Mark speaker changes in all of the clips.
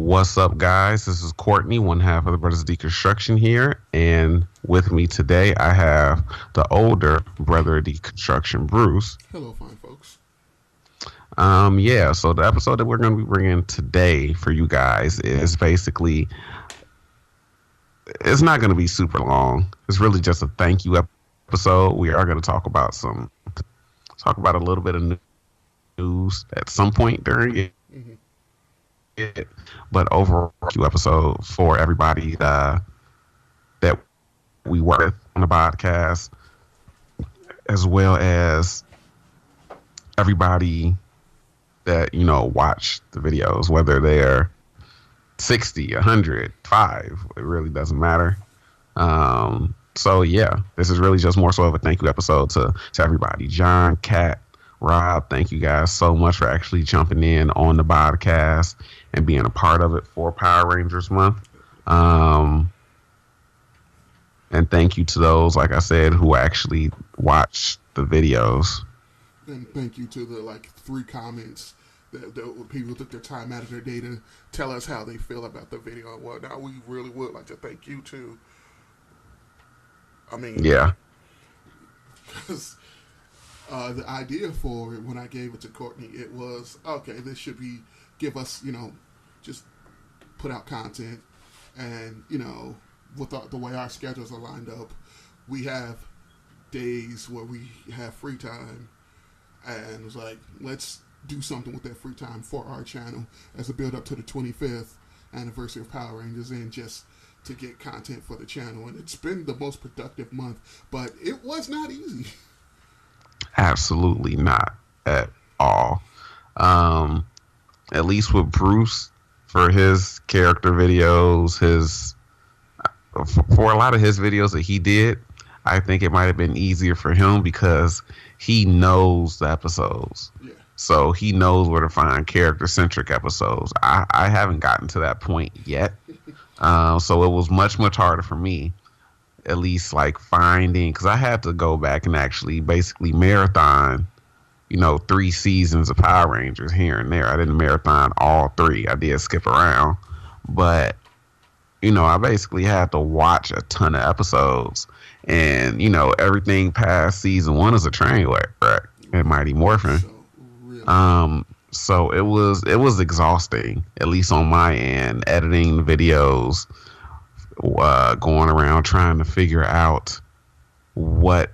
Speaker 1: What's up, guys? This is Courtney, one half of the Brothers Deconstruction here, and with me today I have the older brother of Deconstruction, Bruce.
Speaker 2: Hello, fine folks.
Speaker 1: So the episode that we're going to be bringing today for you guys is basically, it's not going to be super long. It's really just a thank you episode. We are going to talk about a little bit of news at some point during it.
Speaker 2: Mm-hmm.
Speaker 1: But overall, episode for everybody that we work with on the podcast, as well as everybody that watch the videos, whether they're 60, 100, 5, it really doesn't matter. So yeah, this is really just more so of a thank you episode to everybody. John, Kat, Rob, thank you guys so much for actually jumping in on the BoDCast and being a part of it for Power Rangers Month. And thank you to those, like I said, who actually watched the videos.
Speaker 2: And thank you to the 3 comments that people took their time out of their day to tell us how they feel about the video and whatnot. We really would like to thank you too. I mean,
Speaker 1: yeah.
Speaker 2: Because the idea for it, when I gave it to Courtney, it was, okay, this should give us, just put out content. And, with the way our schedules are lined up, we have days where we have free time. And it was like, let's do something with that free time for our channel as a build up to the 25th anniversary of Power Rangers and just to get content for the channel. And it's been the most productive month, but it was not easy.
Speaker 1: Absolutely not at all. At least with Bruce, for his character videos, for a lot of his videos that he did, I think it might have been easier for him because he knows the episodes.
Speaker 2: Yeah.
Speaker 1: So he knows where to find character-centric episodes. I haven't gotten to that point yet. So it was much, much harder for me, at least finding, because I had to go back and actually basically marathon, 3 seasons of Power Rangers here and there. I didn't marathon all 3. I did skip around. But, I basically had to watch a ton of episodes. And, everything past season 1 is a train wreck in Mighty Morphin. So it was exhausting, at least on my end, editing the videos, going around trying to figure out what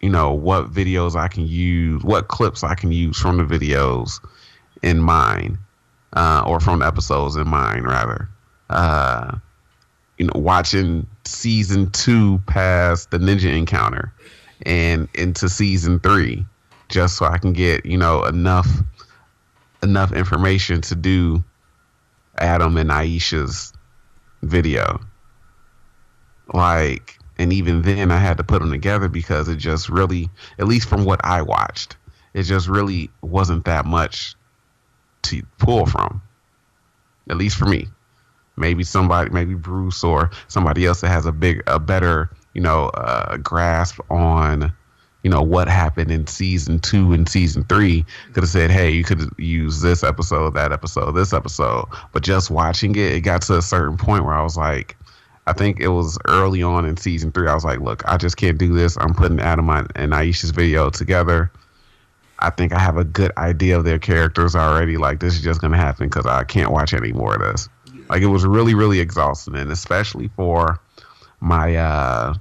Speaker 1: videos I can use, what clips I can use from the videos in mine, or from the episodes in mine, rather. Watching season 2 past the Ninja Encounter and into season 3, just so I can get, enough information to do Adam and Aisha's video. And even then I had to put them together because it just really, at least from what I watched, it just really wasn't that much to pull from. At least for me. Maybe Bruce or somebody else that has a better, grasp on, what happened in season 2 and season 3 could have said, hey, you could use this episode, that episode, this episode. But just watching it, it got to a certain point where I was like, I think it was early on in season 3. I was like, look, I just can't do this. I'm putting Adam and Aisha's video together. I think I have a good idea of their characters already. This is just going to happen because I can't watch any more of this. Yeah. It was really, really exhausting. And especially for my,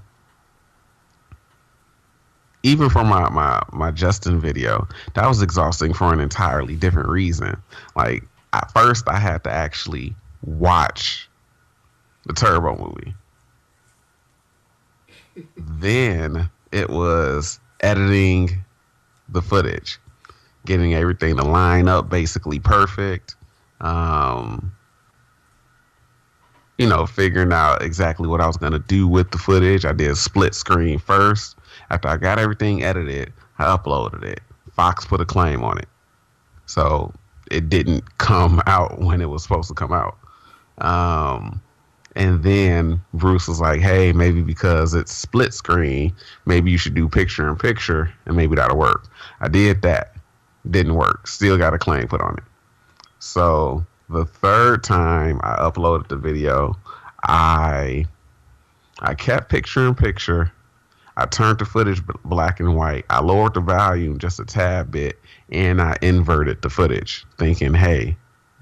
Speaker 1: even for my Justin video, that was exhausting for an entirely different reason. At first I had to actually watch the Turbo movie. Then it was editing the footage, getting everything to line up basically perfect. Figuring out exactly what I was going to do with the footage. I did split screen first. After I got everything edited, I uploaded it. Fox put a claim on it. So it didn't come out when it was supposed to come out. And then Bruce was like, hey, maybe because it's split screen, maybe you should do picture in picture and maybe that'll work. I did that. Didn't work. Still got a claim put on it. So The third time I uploaded the video, I I kept picture in picture. I turned the footage black and white. I lowered the volume just a tad bit, and I inverted the footage, thinking, hey,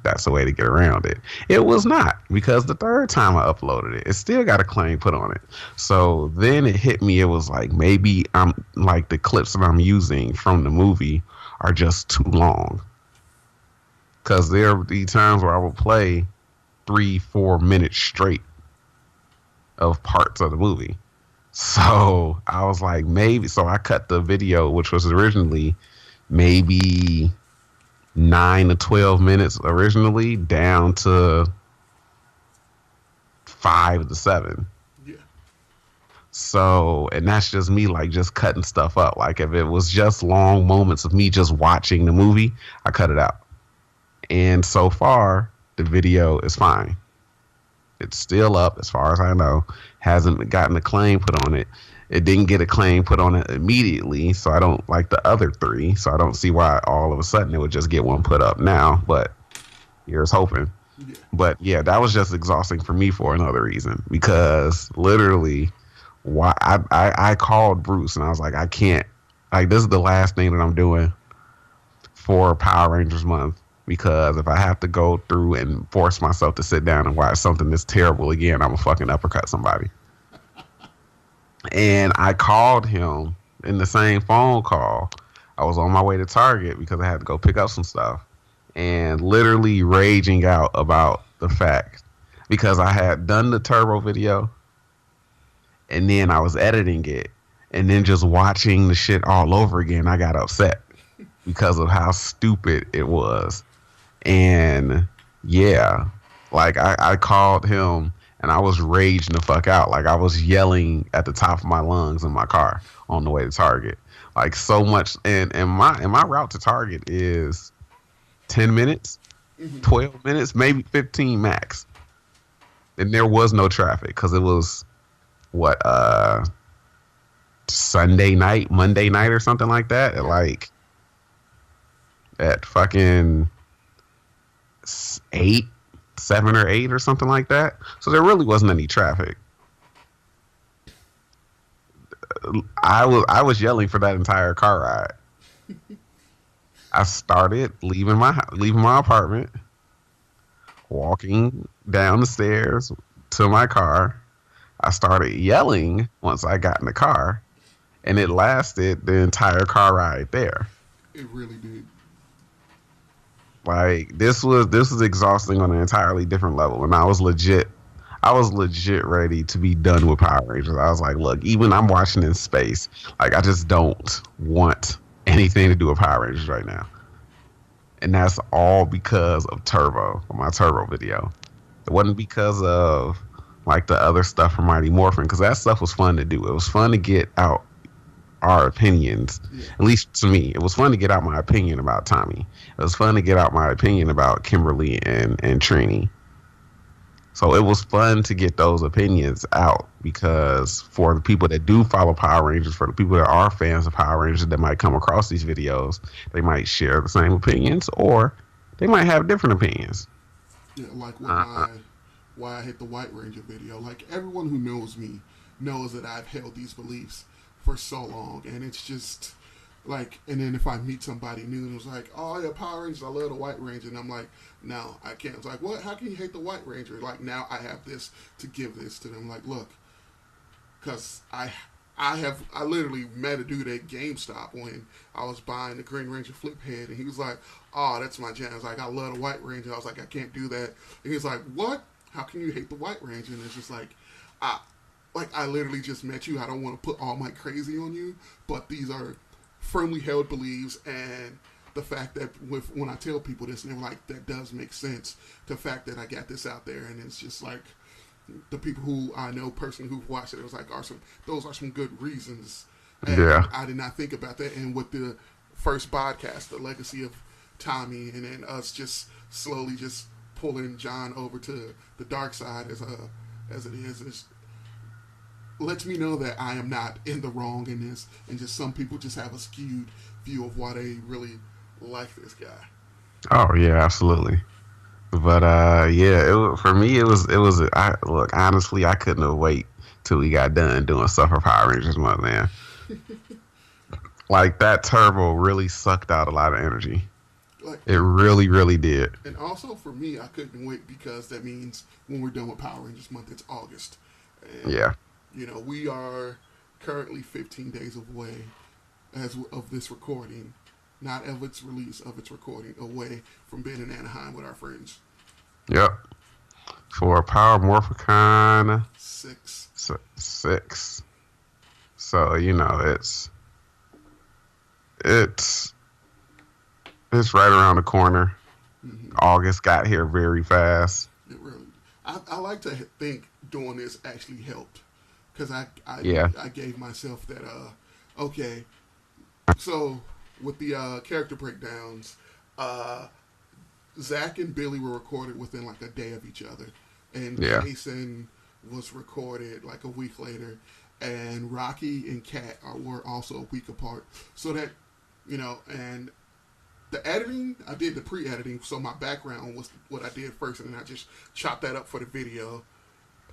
Speaker 1: that's the way to get around it. It was not, because the third time I uploaded it, it still got a claim put on it. So then it hit me. It was like, maybe I'm like the clips that I'm using from the movie are just too long. Because there would be times where I would play 3-4 minutes straight of parts of the movie. So I was like, maybe. So I cut the video, which was originally maybe 9 to 12 minutes originally, down to 5 to 7.
Speaker 2: Yeah.
Speaker 1: So, and that's just me, like, just cutting stuff up. Like, if it was just long moments of me just watching the movie, I cut it out. And so far, the video is fine. It's still up, as far as I know. Hasn't gotten a claim put on it. It didn't get a claim put on it immediately, so I don't like the other three. So I don't see why all of a sudden it would just get one put up now. But here's hoping.
Speaker 2: Yeah.
Speaker 1: But yeah, that was just exhausting for me for another reason, because literally, why I called Bruce and I was like, I can't. Like, this is the last thing that I'm doing for Power Rangers month. Because if I have to go through and force myself to sit down and watch something this terrible again, I'm gonna fucking uppercut somebody. And I called him in the same phone call. I was on my way to Target because I had to go pick up some stuff, and literally raging out about the fact, because I had done the Turbo video and then I was editing it, and then just watching the shit all over again, I got upset because of how stupid it was. And yeah, like I called him and I was raging the fuck out. Like, I was yelling at the top of my lungs in my car on the way to Target. Like, so much. And my route to Target is 10 minutes, 12 minutes, maybe 15 max. And there was no traffic because it was what, Sunday night, Monday night or something like that. At fucking 7 or 8 or something like that. So there really wasn't any traffic. I was yelling for that entire car ride. I started leaving my apartment, walking down the stairs to my car. I started yelling once I got in the car, and it lasted the entire car ride there.
Speaker 2: It really did.
Speaker 1: Like, this was exhausting on an entirely different level, and I was legit ready to be done with Power Rangers. I was like, look, even I'm watching in space, like, I just don't want anything to do with Power Rangers right now. And that's all because of Turbo, my Turbo video. It wasn't because of like the other stuff from Mighty Morphin, because that stuff was fun to do. It was fun to get out our opinions. Yeah. At least to me, it was fun to get out my opinion about Tommy. It was fun to get out my opinion about Kimberly and Trini. So it was fun to get those opinions out, because for the people that do follow Power Rangers, for the people that are fans of Power Rangers that might come across these videos, they might share the same opinions, or they might have different opinions.
Speaker 2: Yeah, like why I hit the White Ranger video. Like, everyone who knows me knows that I've held these beliefs for so long, and it's just like, and then if I meet somebody new and it's like, oh yeah, Power Rangers, I love the White Ranger, and I'm like, no, I can't. It's like, what? How can you hate the White Ranger? Like, now I have this to give this to them. Like, look, because I literally met a dude at GameStop when I was buying the Green Ranger flip head, and he was like, oh, that's my jam. I was like, I love the White Ranger. I was like, I can't do that. And he's like, what? How can you hate the White Ranger? And it's just like, I literally just met you. I don't want to put all my crazy on you, but these are firmly held beliefs, and the fact that when I tell people this, and they're like, that does make sense. The fact that I got this out there, and it's just like, the people who I know personally who've watched it, it was like, those are some good reasons. And yeah, I did not think about that. And with the first BoDCast, the legacy of Tommy, and then us just slowly just pulling John over to the dark side as it is, lets me know that I am not in the wrong in this, and just some people just have a skewed view of why they really like this guy.
Speaker 1: Oh yeah, absolutely. But yeah, for me, it was. I look honestly, I couldn't have wait till we got done doing stuff for Power Rangers month, man. Like that turbo really sucked out a lot of energy.
Speaker 2: Like,
Speaker 1: It really, really did.
Speaker 2: and also for me, I couldn't wait because that means when we're done with Power Rangers month, it's August, and
Speaker 1: Yeah,
Speaker 2: we are currently 15 days away as of this recording, not of its release, of its recording, away from being in Anaheim with our friends.
Speaker 1: yep. For Power Morphicon
Speaker 2: 6.
Speaker 1: 6. So it's it's right around the corner.
Speaker 2: Mm-hmm.
Speaker 1: August got here very fast.
Speaker 2: It really. I like to think doing this actually helped because
Speaker 1: Yeah,
Speaker 2: I gave myself that okay. So with the character breakdowns, Zach and Billy were recorded within like a day of each other, and
Speaker 1: yeah,
Speaker 2: Jason was recorded like a week later, and Rocky and Kat were also a week apart. So that and the editing, I did the pre-editing, so my background was what I did first, and then I just chopped that up for the video,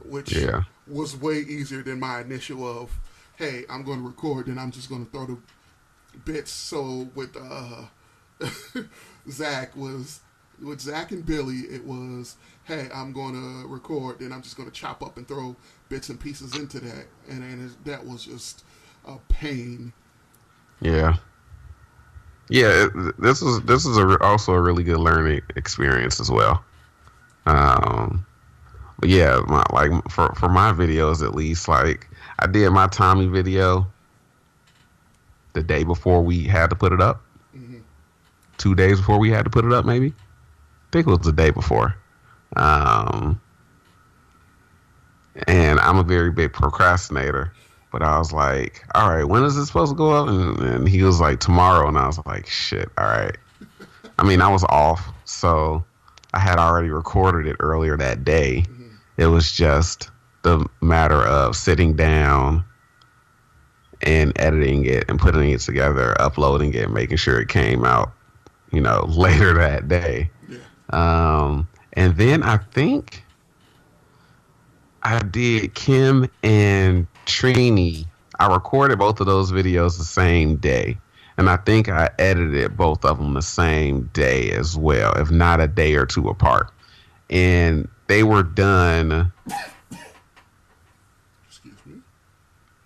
Speaker 2: which
Speaker 1: yeah,
Speaker 2: was way easier than my initial of, hey, I'm going to record, then I'm just going to throw the bits. So with with Zach and Billy, it was, hey, I'm going to record, then I'm just going to chop up and throw bits and pieces into that, and that was just a pain.
Speaker 1: yeah. Yeah, this is also a really good learning experience as well. But yeah, like for my videos at least, like I did my Tommy video the day before we had to put it up,
Speaker 2: Mm-hmm.
Speaker 1: 2 days before we had to put it up, maybe. I think it was the day before. Um, and I'm a very big procrastinator. But I was like, all right, when is this supposed to go up? And he was like, tomorrow. And I was like, shit, all right. I mean, I was off. So I had already recorded it earlier that day.
Speaker 2: Mm-hmm.
Speaker 1: It was just the matter of sitting down and editing it and putting it together, uploading it, making sure it came out, later that day.
Speaker 2: Yeah.
Speaker 1: And then I think I did Kim and Trini. I recorded both of those videos the same day. And I think I edited both of them the same day as well, if not a day or two apart. And they were done.
Speaker 2: Excuse me.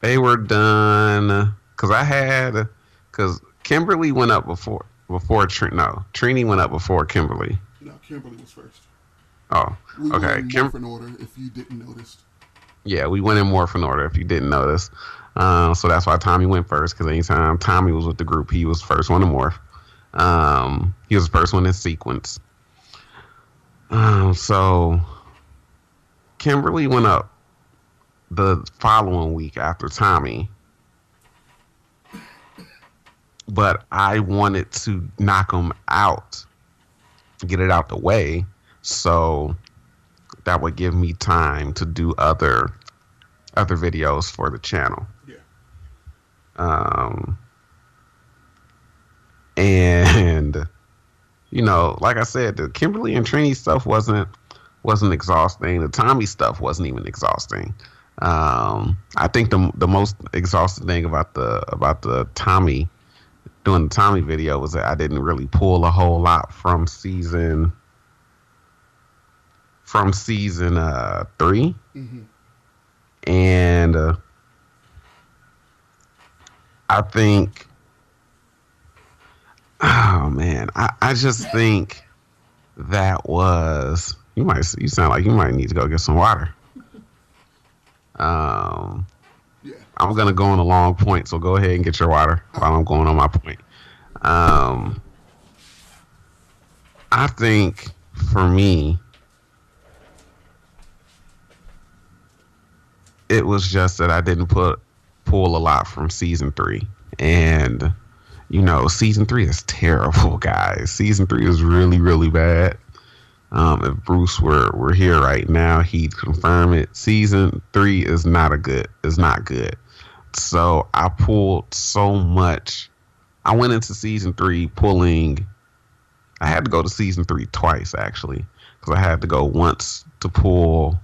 Speaker 1: They were done because Kimberly went up before Trini went up before Kimberly.
Speaker 2: No, Kimberly was first.
Speaker 1: Oh,
Speaker 2: We
Speaker 1: okay.
Speaker 2: went in morphin order, if you didn't notice.
Speaker 1: Yeah, we went in morphin order, if you didn't notice. So that's why Tommy went first, because anytime Tommy was with the group, he was first one to morph. He was the first one in sequence. So Kimberly went up the following week after Tommy, but I wanted to knock him out, get it out the way, so that would give me time to do other videos for the channel.
Speaker 2: Yeah.
Speaker 1: And like I said, the Kimberly and Trini stuff wasn't exhausting. The Tommy stuff wasn't even exhausting. I think the most exhausting thing about the Tommy, doing the Tommy video, was that I didn't really pull a whole lot from season 3.
Speaker 2: Mm-hmm.
Speaker 1: And I think, oh man, I just think that was, you sound like you might need to go get some water.
Speaker 2: Yeah.
Speaker 1: I'm gonna go on a long point, so go ahead and get your water while I'm going on my point. I think for me, it was just that I didn't pull a lot from season 3, and season 3 is terrible, guys. Season 3 is really, really bad. If Bruce were here right now, he'd confirm it. Season 3 is not good. So I pulled so much. I went into season 3 pulling I had to go to season 3 twice actually, because I had to go once to pull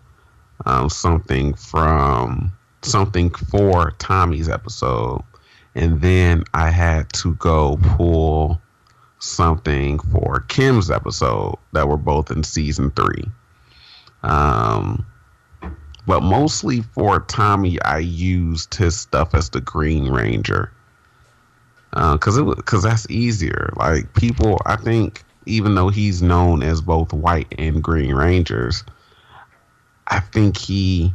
Speaker 1: something from something for Tommy's episode, and then I had to go pull something for Kim's episode that were both in season 3. Um, but mostly for Tommy, I used his stuff as the Green Ranger, because that's easier. Like people, I think, even though he's known as both White and Green Rangers, I think he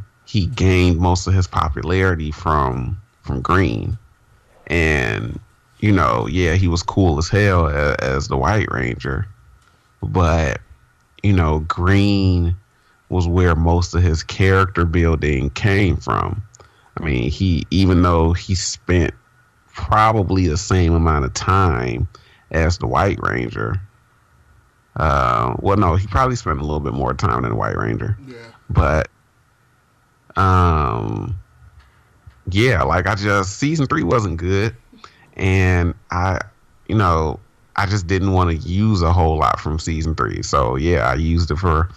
Speaker 1: gained most of his popularity from Green, and yeah, he was cool as hell as the White Ranger, but Green was where most of his character building came from. I mean, even though he spent probably the same amount of time as the White Ranger, well, no, he probably spent a little bit more time than the White Ranger.
Speaker 2: Yeah.
Speaker 1: But yeah, like season 3 wasn't good, and I just didn't want to use a whole lot from season 3. So yeah, I used it for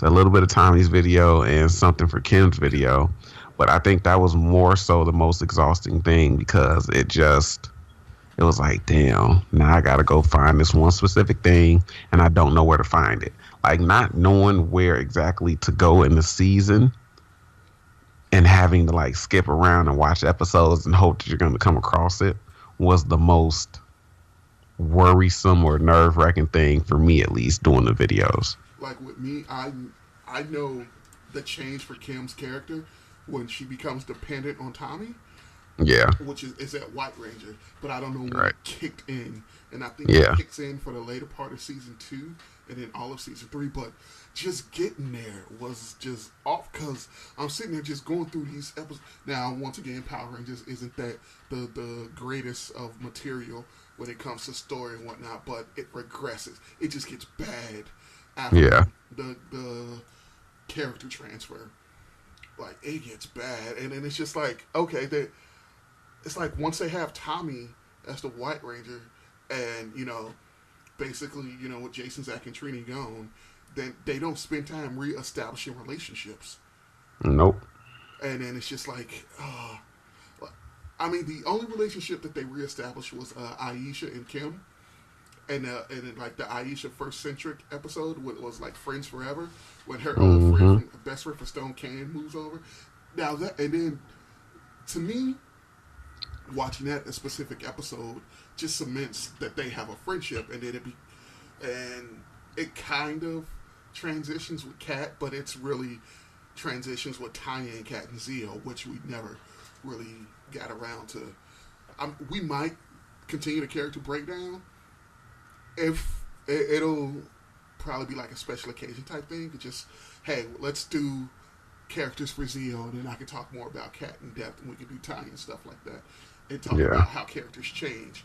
Speaker 1: a little bit of Tommy's video and something for Kim's video. But I think that was more so the most exhausting thing, because it was like, damn, now I gotta go find this one specific thing, and I don't know where to find it. Like, not knowing where exactly to go in the season and having to like skip around and watch episodes and hope that you're going to come across it was the most worrisome or nerve-wracking thing for me, at least, doing the videos.
Speaker 2: Like with me, I know the change for Kim's character when she becomes dependent on Tommy.
Speaker 1: Yeah.
Speaker 2: Which is that White Ranger, but I don't know when
Speaker 1: right.
Speaker 2: it kicked in, and I think it kicks in for the later part of season 2 and then all of season 3. But just getting there was just off, because I'm sitting there just going through these episodes. Now, once again, Power Rangers isn't that the greatest of material when it comes to story and whatnot, but it regresses. It just gets bad after the character transfer. Like, it gets bad, and then it's just like, okay, it's like once they have Tommy as the White Ranger, and basically, with Jason, Zach, and Trini gone, then they don't spend time re-establishing relationships.
Speaker 1: Nope.
Speaker 2: And then it's just like, I mean, the only relationship that they re-established was Aisha and Kim, and then like the Aisha first centric episode was like Friends Forever, when her old friend, best friend for Stone Can, moves over. Now that, and then to me, watching that a specific episode just cements that they have a friendship, and then it kind of transitions with Kat, but it's really transitions with Tanya and Kat and Zio, which we never really got around to. We might continue the character breakdown if it'll probably be like a special occasion type thing. Just, hey, let's do characters for Zio, and then I can talk more about Kat in depth, and we can do Tanya and stuff like that, and talk about how characters change.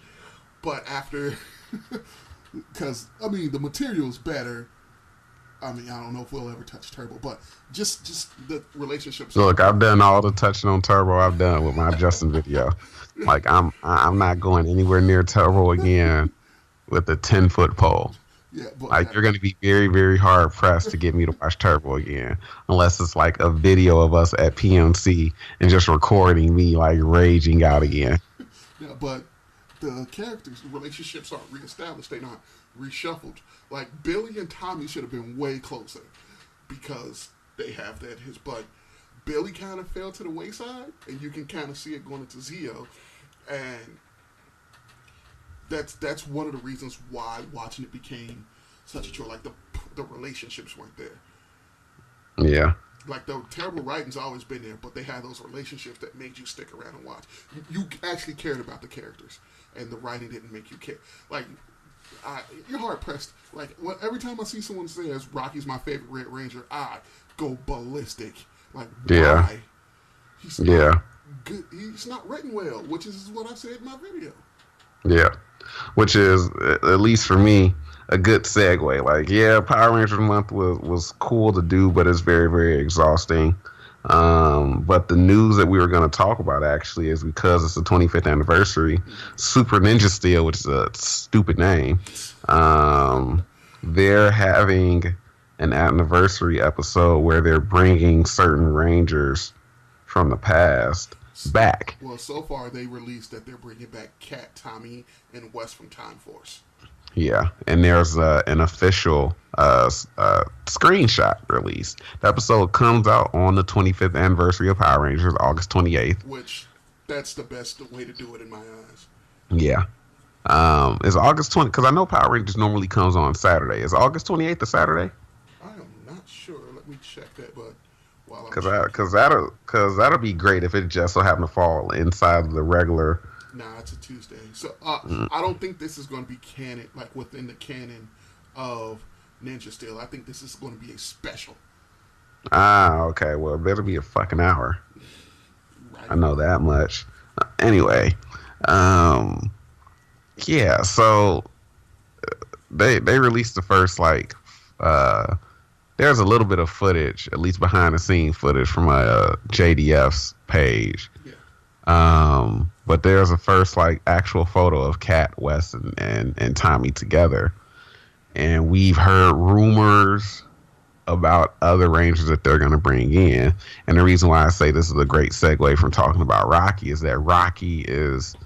Speaker 2: But after, because I mean the material's better. I mean, I don't know if we'll ever touch Turbo, but just the relationships.
Speaker 1: Look, I've done all the touching on Turbo I've done with my Justin video. Like, I'm not going anywhere near Turbo again with a 10-foot pole.
Speaker 2: Yeah, but
Speaker 1: like, you're going to be very, very hard pressed to get me to watch Turbo again, unless it's like a video of us at PMC and just recording me like raging out again.
Speaker 2: Yeah, but the characters' relationships aren't reestablished; they're not reshuffled. Like, Billy and Tommy should have been way closer because they have that. But Billy kind of fell to the wayside, and you can kind of see it going into Zio, and that's one of the reasons why watching it became such a chore. Like, the relationships weren't there.
Speaker 1: Yeah.
Speaker 2: Like, the terrible writing's always been there, but they had those relationships that made you stick around and watch. You actually cared about the characters, and the writing didn't make you care. Like, you're hard pressed. Like, every time I see someone says Rocky's my favorite Red Ranger, I go ballistic. Like, why? He's not good. He's not written well, which is what I said in my video.
Speaker 1: Yeah, which is, at least for me, a good segue. Like, yeah, Power Rangers Month was cool to do, but it's very, very exhausting. But the news that we were going to talk about actually is, because it's the 25th anniversary, Super Ninja Steel, which is a stupid name, Um, they're having an anniversary episode where they're bringing certain Rangers from the past back.
Speaker 2: Well, so far they released that they're bringing back Cat, Tommy, and Wes from Time Force.
Speaker 1: Yeah, and there's an official screenshot release. The episode comes out on the 25th anniversary of Power Rangers, August 28th.
Speaker 2: Which, that's the best way to do it in my eyes.
Speaker 1: Yeah. Is August 20th, because I know Power Rangers normally comes on Saturday. Is August 28th a Saturday?
Speaker 2: I am not sure. Let me check that, but while I'm
Speaker 1: Because that'll be great if it just so happened to fall inside of the regular.
Speaker 2: Nah, it's a Tuesday. So I don't think this is going to be canon, like within the canon of Ninja Steel. I think this is going to be a special.
Speaker 1: Ah, okay. Well, it better be a fucking hour.
Speaker 2: Right.
Speaker 1: I know that much. Anyway, yeah. So they released the first there's a little bit of footage, at least behind the scene footage from JDF's page.
Speaker 2: Yeah.
Speaker 1: But there's a first actual photo of Kat, Wes, and Tommy together, and we've heard rumors about other Rangers that they're going to bring in. And the reason why I say this is a great segue from talking about Rocky is that Rocky is,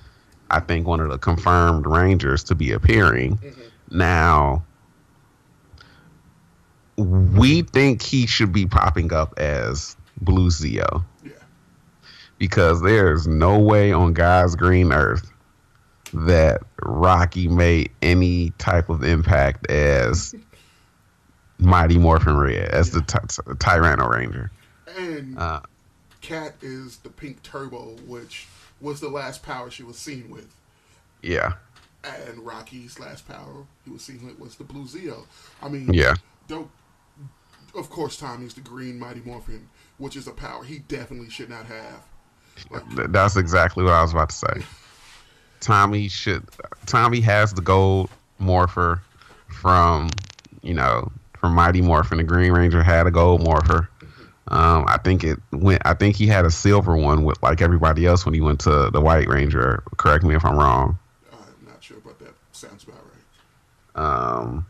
Speaker 1: I think, one of the confirmed Rangers to be appearing. Mm-hmm. Now, we think he should be popping up as Blue Zeo.
Speaker 2: Yeah.
Speaker 1: Because there's no way on God's green earth that Rocky made any type of impact as Mighty Morphin Red, as the Tyranno Ranger.
Speaker 2: And Kat is the Pink Turbo, which was the last power she was seen with.
Speaker 1: Yeah.
Speaker 2: And Rocky's last power he was seen with was the Blue Zeo. I mean,
Speaker 1: yeah.
Speaker 2: Of course, Tommy's the Green Mighty Morphin, which is a power he definitely should not have.
Speaker 1: That's exactly what I was about to say. Tommy has the gold morpher from Mighty Morphin. The Green Ranger had a gold morpher. I think he had a silver one with like everybody else when he went to the White Ranger. Correct me if I'm wrong.
Speaker 2: I'm not sure, but that sounds about right.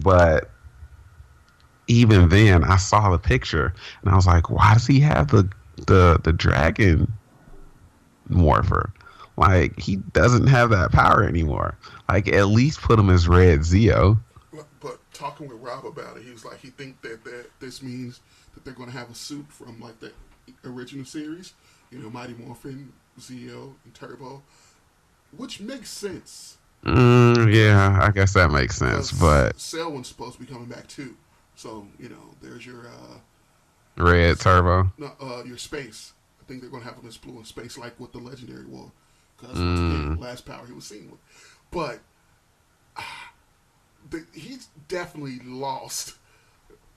Speaker 1: But even then, I saw the picture and I was like, why does he have the dragon morpher? Like, he doesn't have that power anymore. Like, at least put him as Red Zeo.
Speaker 2: But talking with Rob about it, he was like, he think that this means that they're going to have a suit from like the original series, Mighty Morphin, Zeo, and Turbo, which makes sense.
Speaker 1: Yeah, I guess that makes sense. But
Speaker 2: Selwyn's supposed to be coming back too, so there's your
Speaker 1: Red Turbo.
Speaker 2: No, your space. I think they're going to have him as blue in space, like with the Legendary War, because last power he was seen with. But he's definitely lost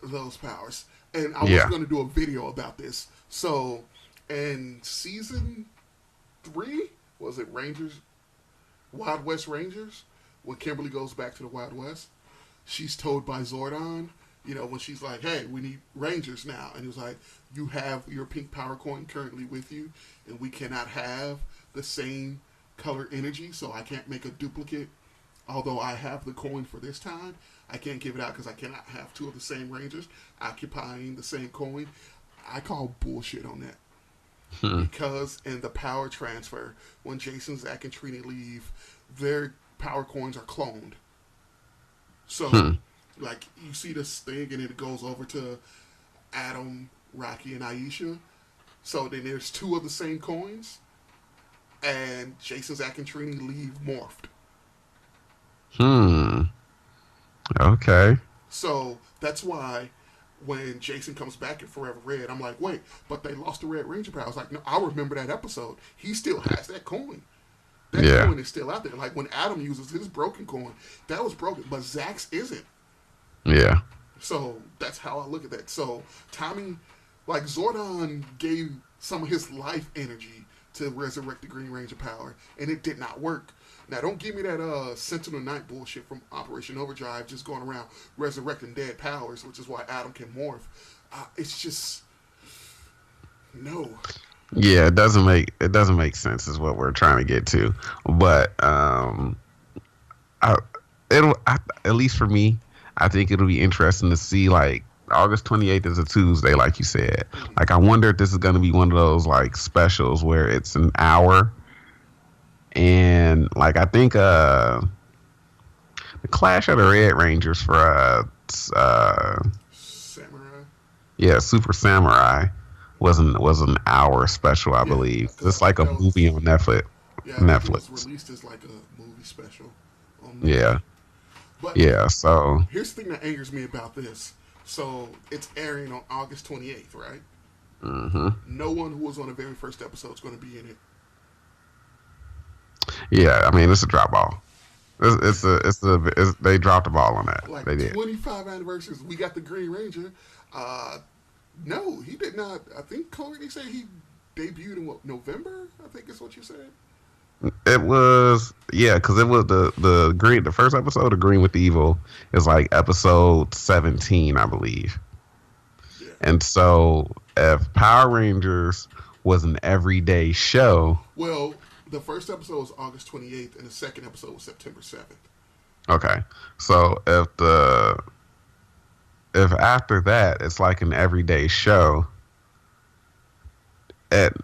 Speaker 2: those powers. And I was going to do a video about this. So, in season 3, was it Wild West Rangers? When Kimberly goes back to the Wild West, she's told by Zordon, when she's like, hey, we need Rangers now. And he was like, you have your pink power coin currently with you, and we cannot have the same color energy, so I can't make a duplicate. Although I have the coin for this time, I can't give it out because I cannot have 2 of the same Rangers occupying the same coin. I call bullshit on that. Because in the power transfer, when Jason, Zach, and Trini leave, their power coins are cloned. So, like, you see this thing and it goes over to Adam, Rocky, and Aisha. So then there's 2 of the same coins, and Jason, Zach, and Trini leave morphed.
Speaker 1: Okay.
Speaker 2: So that's why when Jason comes back in Forever Red, I'm like, wait, but they lost the Red Ranger power. I was like, no, I remember that episode. He still has that coin. That coin is still out there. Like when Adam uses his broken coin, that was broken, but Zach's isn't.
Speaker 1: Yeah.
Speaker 2: So that's how I look at that. So Tommy, like Zordon gave some of his life energy to resurrect the Green Ranger power, and it did not work. Now, don't give me that Sentinel Knight bullshit from Operation Overdrive, just going around resurrecting dead powers, which is why Adam can morph. It's just no.
Speaker 1: Yeah, it doesn't make sense, is what we're trying to get to. But at least for me, I think it'll be interesting to see like August 28th is a Tuesday, like you said.
Speaker 2: Mm-hmm.
Speaker 1: Like I wonder if this is going to be one of those like specials where it's an hour, and like I think the Clash of the Red Rangers for
Speaker 2: Samurai.
Speaker 1: yeah, Super Samurai was an hour special, I
Speaker 2: Yeah,
Speaker 1: believe.
Speaker 2: because I
Speaker 1: It's
Speaker 2: think
Speaker 1: like a
Speaker 2: that was.
Speaker 1: movie on Netflix.
Speaker 2: Yeah, I think it was
Speaker 1: Netflix.
Speaker 2: released as like a movie special on Netflix.
Speaker 1: Yeah,
Speaker 2: But
Speaker 1: yeah. So
Speaker 2: here's the thing that angers me about this. So it's airing on August 28th, right?
Speaker 1: hmm
Speaker 2: No one who was on the very first episode is going to be in it.
Speaker 1: yeah, I mean it's a drop ball. They dropped the ball on that.
Speaker 2: Like
Speaker 1: They did.
Speaker 2: 25 anniversaries, we got the Green Ranger. Uh, no, he did not. I think Courtney said he debuted in what, November? I think is what you said.
Speaker 1: It was yeah, because it was the first episode of Green with the Evil is like episode 17, I believe.
Speaker 2: Yeah.
Speaker 1: And so if Power Rangers was an everyday show,
Speaker 2: Well, the first episode was August 28th, and the second episode was September 7th.
Speaker 1: okay. So if after that it's like an everyday show, at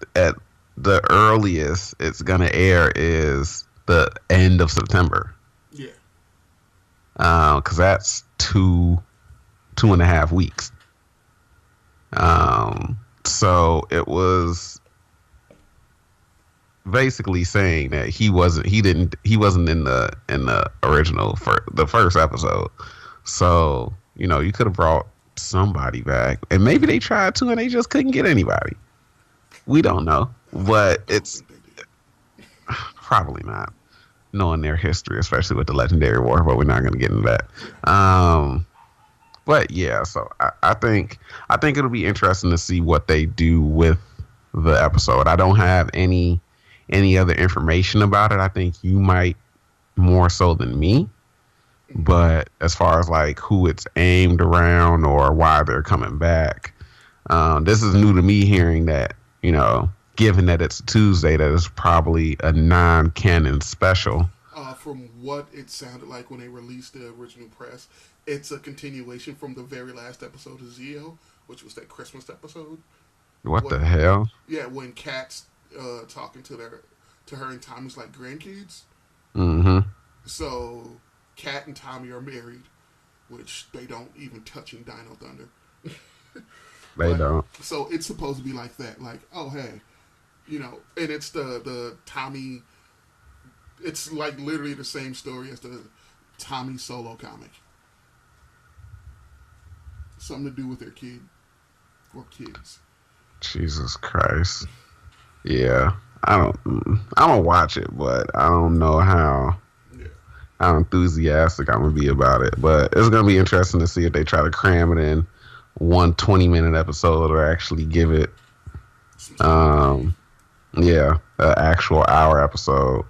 Speaker 1: the earliest it's gonna air is the end of September.
Speaker 2: Yeah.
Speaker 1: Because that's 2.5 weeks. So it was basically saying that he wasn't in the original for the first episode. So you could have brought somebody back, and maybe they tried to, and they just couldn't get anybody. We don't know, but it's probably not, knowing their history, especially with the Legendary War. But we're not going to get into that. But yeah, so I think it'll be interesting to see what they do with the episode. I don't have any other information about it. I think you might more so than me. But as far as like who it's aimed around or why they're coming back, this is new to me. Hearing that, given that it's Tuesday, that it's probably a non-canon special.
Speaker 2: From what it sounded like when they released the original press, it's a continuation from the very last episode of Zeo, which was that Christmas episode.
Speaker 1: What the hell?
Speaker 2: Yeah, when Kat's talking to her and Tommy's like grandkids.
Speaker 1: Mm-hmm.
Speaker 2: So Kat and Tommy are married, which they don't even touch in Dino Thunder.
Speaker 1: They don't.
Speaker 2: So it's supposed to be like that. Like, oh hey, and it's the Tommy. It's like literally the same story as the Tommy solo comic. Something to do with their kid or kids.
Speaker 1: Jesus Christ. Yeah. I'm gonna watch it, but I don't know how enthusiastic I'm gonna be about it. But it's gonna be interesting to see if they try to cram it in one 20-minute episode or actually give it an actual hour episode.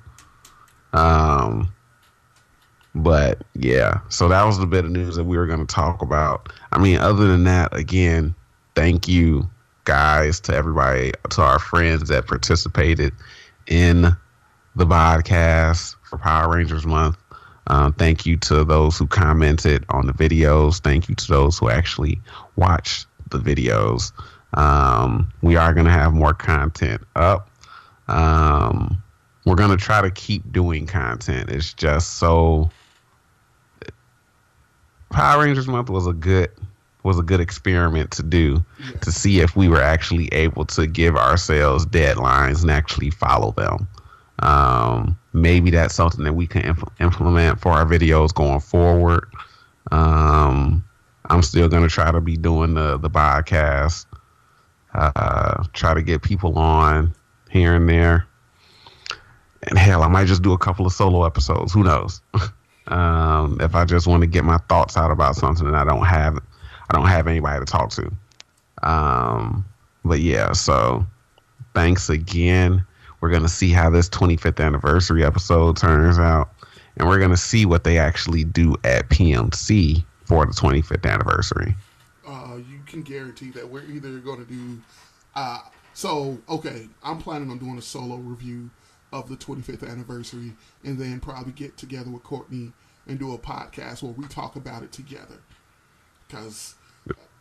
Speaker 1: But yeah, so that was the bit of news that we were going to talk about. I mean, other than that, again, thank you guys, to everybody, to our friends that participated in the BoDCast for Power Rangers Month. Thank you to those who commented on the videos. Thank you to those who actually watched the videos. We are going to have more content up. We're going to try to keep doing content. It's just so... Power Rangers Month was a good experiment to do, to see if we were actually able to give ourselves deadlines and actually follow them. Maybe that's something that we can implement for our videos going forward. I'm still going to try to be doing the BoDCast, try to get people on here and there. And hell, I might just do a couple of solo episodes. Who knows? If I just want to get my thoughts out about something and I don't have anybody to talk to. But yeah, so thanks again. We're going to see how this 25th anniversary episode turns out. And we're going to see what they actually do at PMC for the 25th anniversary.
Speaker 2: You can guarantee that we're either going to do... okay, I'm planning on doing a solo review of the 25th anniversary, and then probably get together with Courtney and do a podcast where we talk about it together. Because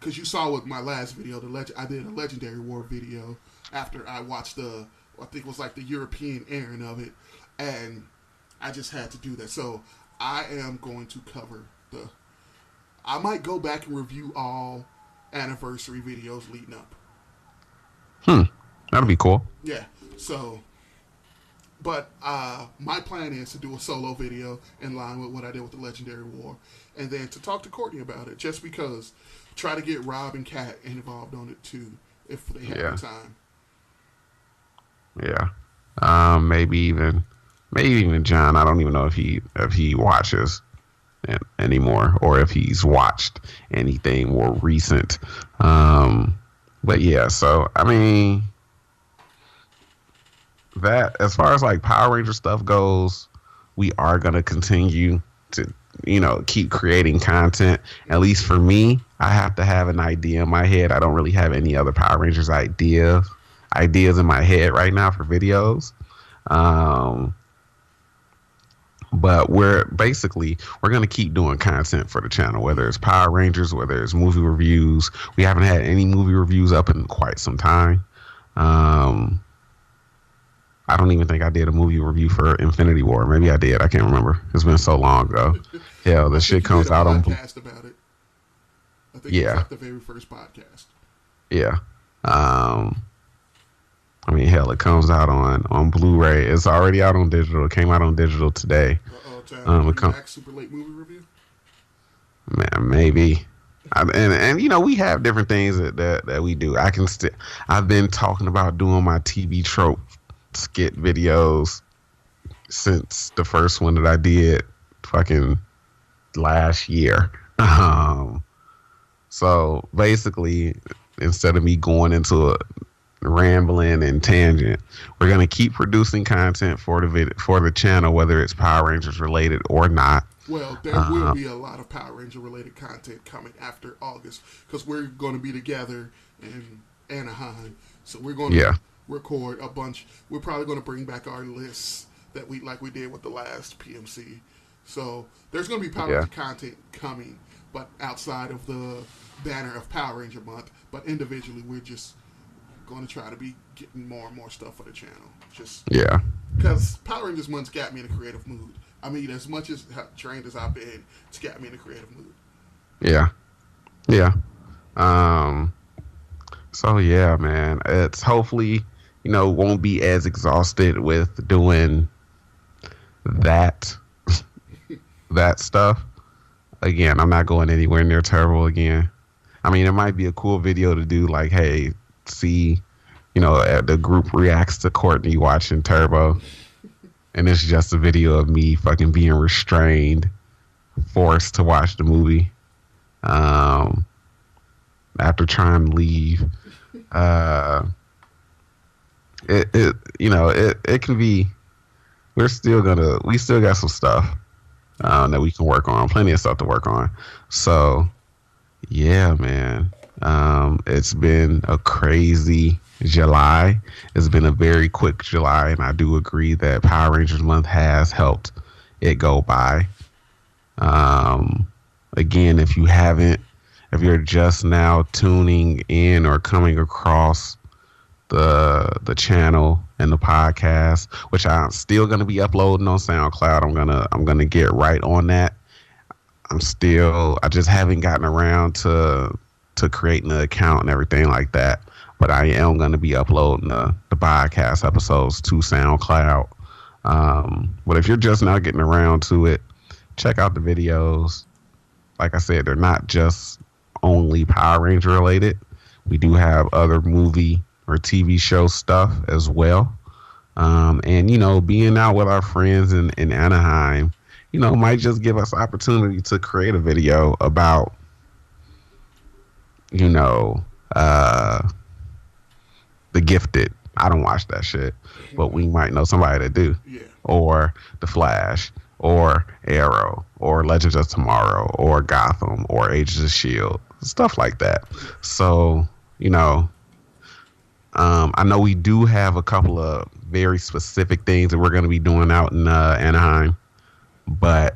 Speaker 2: you saw with my last video, I did a Legendary War video after I watched I think it was like the European airing of it, and I just had to do that. So I am going to cover I might go back and review all anniversary videos leading up.
Speaker 1: That'll be cool.
Speaker 2: Yeah. So, but my plan is to do a solo video in line with what I did with the Legendary War, and then to talk to Courtney about it. Just because, try to get Rob and Kat involved on it too, if they have the time.
Speaker 1: Yeah. Maybe even John. I don't even know if he watches anymore, or if he's watched anything more recent. But yeah, so I mean, that as far as like Power Ranger stuff goes, we are gonna continue to keep creating content. At least for me, I have to have an idea in my head. I don't really have any other Power Rangers ideas in my head right now for videos. But we're going to keep doing content for the channel, whether it's Power Rangers, whether it's movie reviews. We haven't had any movie reviews up in quite some time. I don't even think I did a movie review for Infinity War. Maybe I did. I can't remember. It's been so long ago. Hell, the shit comes out on
Speaker 2: podcast about it. I think it's like the very first podcast.
Speaker 1: Yeah. I mean, hell, it comes out on Blu-ray. It's already out on digital. It came out on digital today.
Speaker 2: Super late movie review?
Speaker 1: Man, maybe. And we have different things that we do. I've been talking about doing my TV trope skit videos since the first one that I did fucking last year. So basically, instead of me going into a rambling and tangent, we're going to keep producing content for the channel, whether it's Power Rangers related or not.
Speaker 2: Well, there will be a lot of Power Ranger related content coming after August, because we're going to be together in Anaheim, so we're going to record a bunch. We're probably going to bring back our lists that we did with the last PMC. So there's going to be Power Ranger content coming, but outside of the banner of Power Ranger Month. But individually, we're just going to try to be getting more and more stuff for the channel. Because Power Rangers Month's got me in a creative mood. I mean, as much as trained as I've been, it's got me in a creative mood.
Speaker 1: So yeah, man, it's hopefully won't be as exhausted with doing that stuff. Again, I'm not going anywhere near Turbo again. I mean, it might be a cool video to do, like, hey, see, the group reacts to Courtney watching Turbo, and it's just a video of me fucking being restrained, forced to watch the movie after trying to leave. It can be. We still got some stuff that we can work on. Plenty of stuff to work on. So, yeah, man. It's been a crazy July. It's been a very quick July, and I do agree that Power Rangers Month has helped it go by. Again, if you're just now tuning in or coming across the channel and the podcast, which I'm still gonna be uploading on SoundCloud. I'm gonna get right on that. I just haven't gotten around to creating an account and everything like that. But I am gonna be uploading the podcast episodes to SoundCloud. But if you're just now getting around to it, check out the videos. Like I said, they're not just only Power Ranger related. We do have other movie or TV show stuff as well. And being out with our friends in Anaheim, might just give us opportunity to create a video about, The Gifted. I don't watch that shit, but we might know somebody that do.
Speaker 2: Yeah.
Speaker 1: Or The Flash, or Arrow, or Legends of Tomorrow, or Gotham, or Agents of S.H.I.E.L.D., stuff like that. So, I know we do have a couple of very specific things that we're going to be doing out in Anaheim, but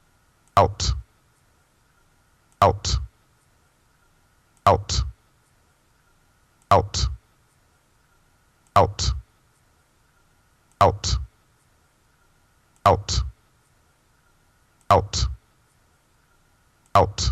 Speaker 1: out, out, out, out, out, out, out, out, out,